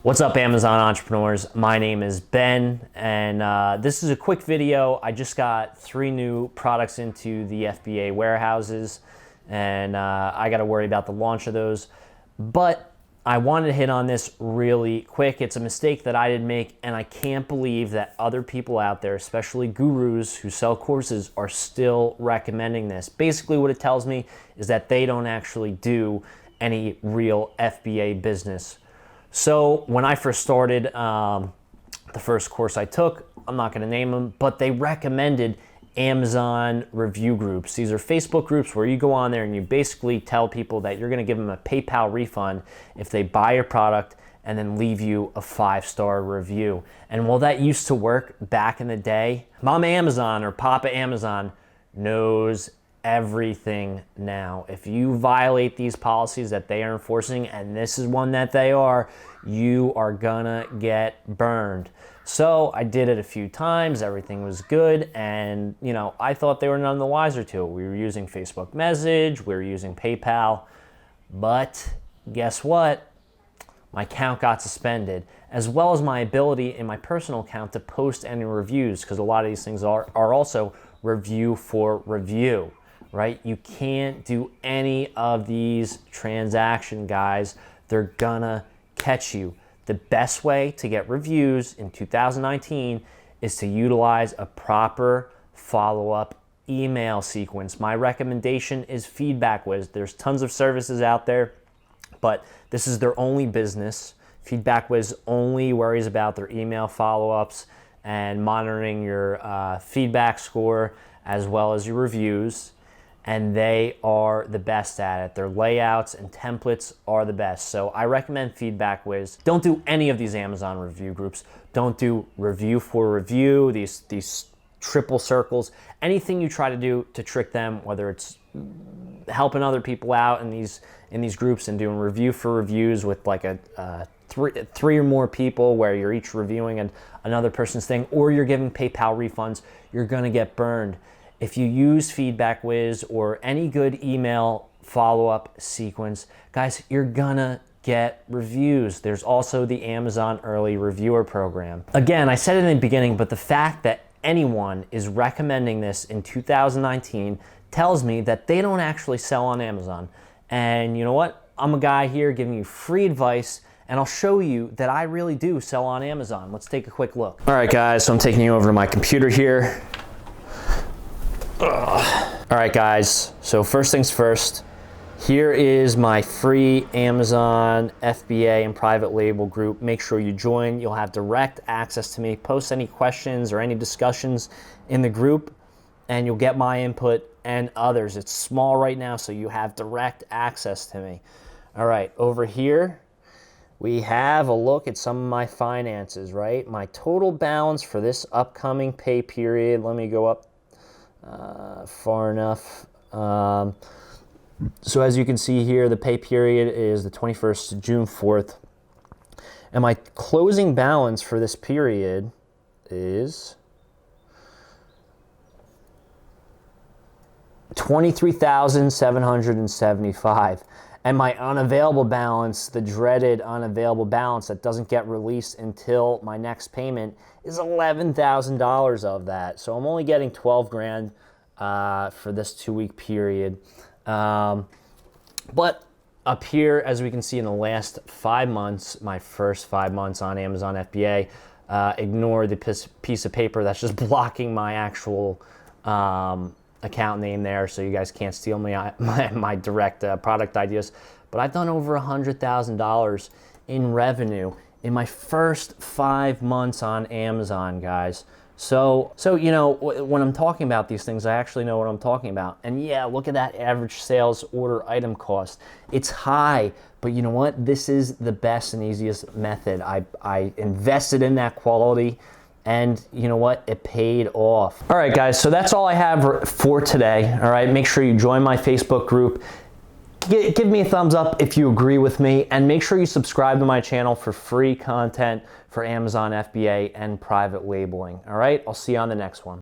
What's up, Amazon entrepreneurs? My name is Ben, and this is a quick video. I just got 3 new products into the FBA warehouses, and I got to worry about the launch of those. But I wanted to hit on this really quick. It's a mistake that I didn't make, and I can't believe that other people out there, especially gurus who sell courses, are still recommending this. Basically, what it tells me is that they don't actually do any real FBA business. So when I first started, the first course I took, I'm not going to name them, but they recommended Amazon review groups. These are Facebook groups where you go on there and you basically tell people that you're going to give them a PayPal refund if they buy your product and then leave you a 5-star review. And while that used to work back in the day, Mama Amazon or Papa Amazon knows everything now. If you violate these policies that they are enforcing, and this is one that they are, you are gonna get burned. So I did it a few times, everything was good, and I thought they were none the wiser to it. We were using Facebook Message, we were using PayPal, but guess what? My account got suspended, as well as my ability in my personal account to post any reviews, because a lot of these things are also review for review. Right? You can't do any of these transactions, guys. They're gonna catch you. The best way to get reviews in 2019 is to utilize a proper follow-up email sequence. My recommendation is FeedbackWiz. There's tons of services out there, but this is their only business. FeedbackWiz only worries about their email follow-ups and monitoring your feedback score as well as your reviews. And they are the best at it. Their layouts and templates are the best. So I recommend FeedbackWiz. Don't do any of these Amazon review groups. Don't do review for review, these triple circles. Anything you try to do to trick them, whether it's helping other people out in these groups and doing review for reviews with like three or more people where you're each reviewing another person's thing, or you're giving PayPal refunds, you're gonna get burned. If you use FeedbackWiz or any good email follow-up sequence, guys, you're gonna get reviews. There's also the Amazon Early Reviewer Program. Again, I said it in the beginning, but the fact that anyone is recommending this in 2019 tells me that they don't actually sell on Amazon. And you know what? I'm a guy here giving you free advice, and I'll show you that I really do sell on Amazon. Let's take a quick look. All right, guys, so I'm taking you over to my computer here. All right, guys, so first things first, here is my free Amazon FBA and private label group. Make sure you join. You'll have direct access to me. Post any questions or any discussions in the group, and you'll get my input and others. It's small right now, so you have direct access to me. All right, over here, we have a look at some of my finances, right? My total balance for this upcoming pay period, let me go up far enough. So as you can see here, the pay period is the 21st to June 4th. And my closing balance for this period is $23,775. And my unavailable balance, the dreaded unavailable balance that doesn't get released until my next payment, is $11,000 of that. So I'm only getting 12 grand for this 2-week period. But up here, as we can see in the last 5 months, my first 5 months on Amazon FBA, ignore the piece of paper that's just blocking my actual account name there, so you guys can't steal my direct product ideas. But I've done over $100,000 in revenue in my first 5 months on Amazon, guys. So when I'm talking about these things, I actually know what I'm talking about. And yeah, look at that average sales order item cost. It's high, but you know what? This is the best and easiest method. I invested in that quality, and you know what? It paid off. All right, guys, so that's all I have for today. All right, make sure you join my Facebook group. Give me a thumbs up if you agree with me, and make sure you subscribe to my channel for free content for Amazon FBA and private labeling. All right, I'll see you on the next one.